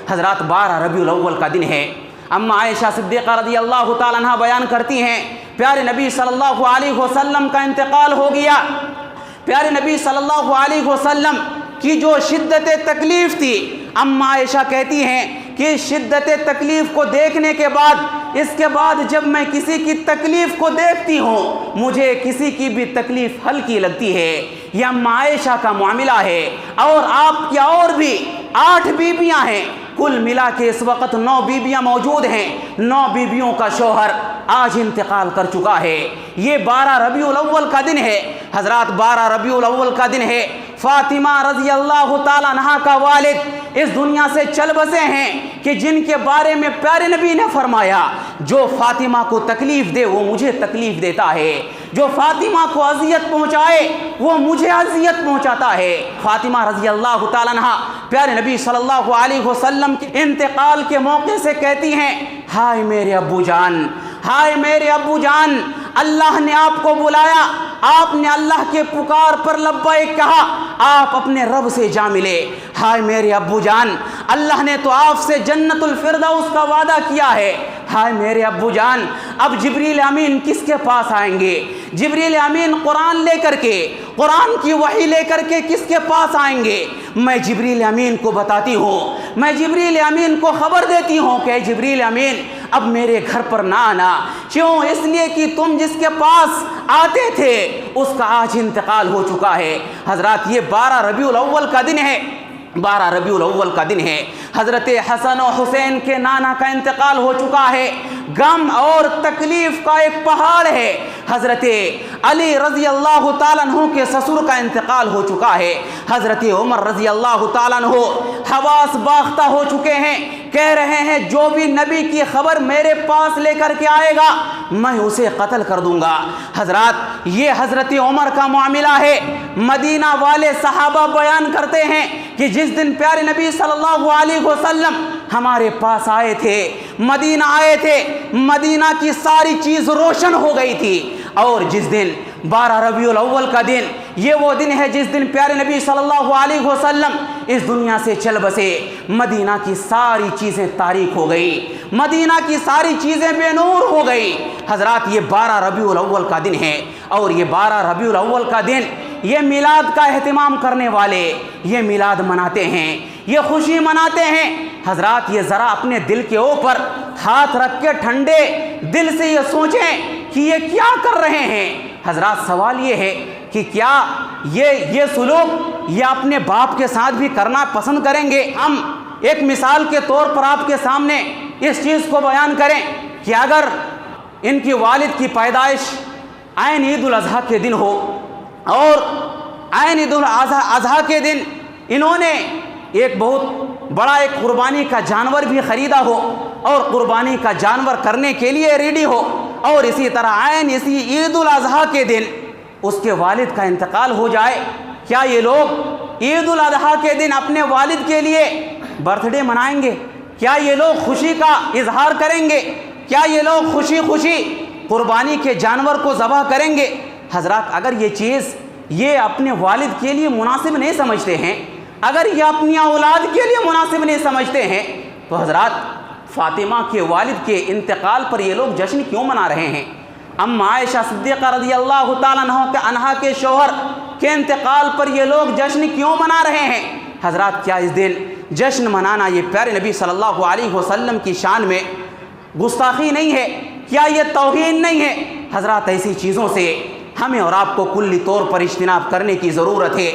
حضرات 12 ربیع الاول کا دن ہے۔ اما عائشہ صدیقہ رضی اللہ تعالیٰ عنہ بیان کرتی ہیں پیارے نبی صلی اللہ علیہ وسلم کا انتقال ہو گیا۔ پیارے نبی صلی اللہ علیہ وسلم کی جو شدت تکلیف تھی، اما عائشہ کہتی ہیں کہ شدت تکلیف کو دیکھنے کے بعد، اس کے بعد جب میں کسی کی تکلیف کو دیکھتی ہوں مجھے کسی کی بھی تکلیف ہلکی لگتی ہے۔ یہ اما عائشہ کا معاملہ ہے۔ اور آپ کی اور بھی 8 بیویاں ہیں، کل ملا کے اس وقت 9 بیویاں موجود ہیں۔ 9 بیویوں کا شوہر آج انتقال کر چکا ہے۔ یہ 12 ربیع الاول کا دن ہے۔ حضرات 12 ربیع الاول کا دن ہے۔ فاطمہ رضی اللہ تعالیٰ عنہا کا والد اس دنیا سے چل بسے ہیں کہ جن کے بارے میں پیارے نبی نے فرمایا جو فاطمہ کو تکلیف دے وہ مجھے تکلیف دیتا ہے، جو فاطمہ کو اذیت پہنچائے وہ مجھے اذیت پہنچاتا ہے۔ فاطمہ رضی اللہ تعالیٰ عنہا پیارے نبی صلی اللہ علیہ وسلم کے انتقال کے موقع سے کہتی ہیں، ہائے میرے ابو جان، ہائے میرے ابو جان، اللہ نے آپ کو بلایا، آپ نے اللہ کے پکار پر لبیک کہا، آپ اپنے رب سے جا ملے۔ ہائے میرے ابو جان، اللہ نے تو آپ سے جنت الفردوس کا وعدہ کیا ہے۔ ہائے میرے ابو جان، اب جبریل امین کس کے پاس آئیں گے؟ جبریل امین قرآن لے کر کے، قرآن کی وحی لے کر کے کس کے پاس آئیں گے؟ میں جبریل امین کو بتاتی ہوں، میں جبریل امین کو خبر دیتی ہوں کہ جبریل امین اب میرے گھر پر نہ آنا۔ کیوں؟ اس لیے کہ تم جس کے پاس آتے تھے اس کا آج انتقال ہو چکا ہے۔ حضرات یہ 12 ربیع الاول کا دن ہے، 12 ربیع الاول کا دن ہے۔ حضرت حسن و حسین کے نانا کا انتقال ہو چکا ہے۔ غم اور تکلیف کا ایک پہاڑ ہے۔ حضرت علی رضی اللہ تعالیٰ عنہ کے سسر کا انتقال ہو چکا ہے۔ حضرت عمر رضی اللہ تعالیٰ عنہ حواس باختہ ہو چکے ہیں، کہہ رہے ہیں جو بھی نبی کی خبر میرے پاس لے کر کے آئے گا میں اسے قتل کر دوں گا۔ حضرات یہ حضرت عمر کا معاملہ ہے۔ مدینہ والے صحابہ بیان کرتے ہیں کہ جس دن پیارے نبی صلی اللہ علیہ وسلم ہمارے پاس آئے تھے، مدینہ آئے تھے، مدینہ کی ساری چیز روشن ہو گئی تھی۔ اور جس دن 12 ربیع الاول کا دن، یہ وہ دن ہے جس دن پیارے نبی صلی اللہ علیہ وسلم اس دنیا سے چل بسے، مدینہ کی ساری چیزیں تاریک ہو گئی، مدینہ کی ساری چیزیں بے نور ہو گئی۔ حضرات یہ 12 ربیع الاول کا دن ہے۔ اور یہ 12 ربیع الاول کا دن یہ میلاد کا اہتمام کرنے والے یہ میلاد مناتے ہیں، یہ خوشی مناتے ہیں۔ حضرات یہ ذرا اپنے دل کے اوپر ہاتھ رکھ کے ٹھنڈے دل سے یہ سوچیں کہ یہ کیا کر رہے ہیں۔ حضرات سوال یہ ہے کہ کیا یہ سلوک یہ اپنے باپ کے ساتھ بھی کرنا پسند کریں گے؟ ہم ایک مثال کے طور پر آپ کے سامنے اس چیز کو بیان کریں کہ اگر ان کی والد کی پیدائش عین عید الاضحیٰ کے دن ہو اور عین عید الاضحیٰ کے دن انہوں نے ایک بہت بڑا ایک قربانی کا جانور بھی خریدا ہو اور قربانی کا جانور کرنے کے لیے ریڈی ہو، اور اسی طرح عین اسی عید الاضحیٰ کے دن اس کے والد کا انتقال ہو جائے، کیا یہ لوگ عید الاضحیٰ کے دن اپنے والد کے لیے برتھ ڈے منائیں گے؟ کیا یہ لوگ خوشی کا اظہار کریں گے؟ کیا یہ لوگ خوشی خوشی قربانی کے جانور کو ذبح کریں گے؟ حضرات اگر یہ چیز یہ اپنے والد کے لیے مناسب نہیں سمجھتے ہیں، اگر یہ اپنی اولاد کے لیے مناسب نہیں سمجھتے ہیں، تو حضرات فاطمہ کے والد کے انتقال پر یہ لوگ جشن کیوں منا رہے ہیں؟ اما عائشہ صدیقہ رضی اللہ تعالیٰ عنہا کے شوہر کے انتقال پر یہ لوگ جشن کیوں منا رہے ہیں؟ حضرات کیا اس دن جشن منانا یہ پیارے نبی صلی اللہ علیہ وسلم کی شان میں گستاخی نہیں ہے؟ کیا یہ توہین نہیں ہے؟ حضرات ایسی چیزوں سے ہمیں اور آپ کو کلی طور پر اجتناب کرنے کی ضرورت ہے۔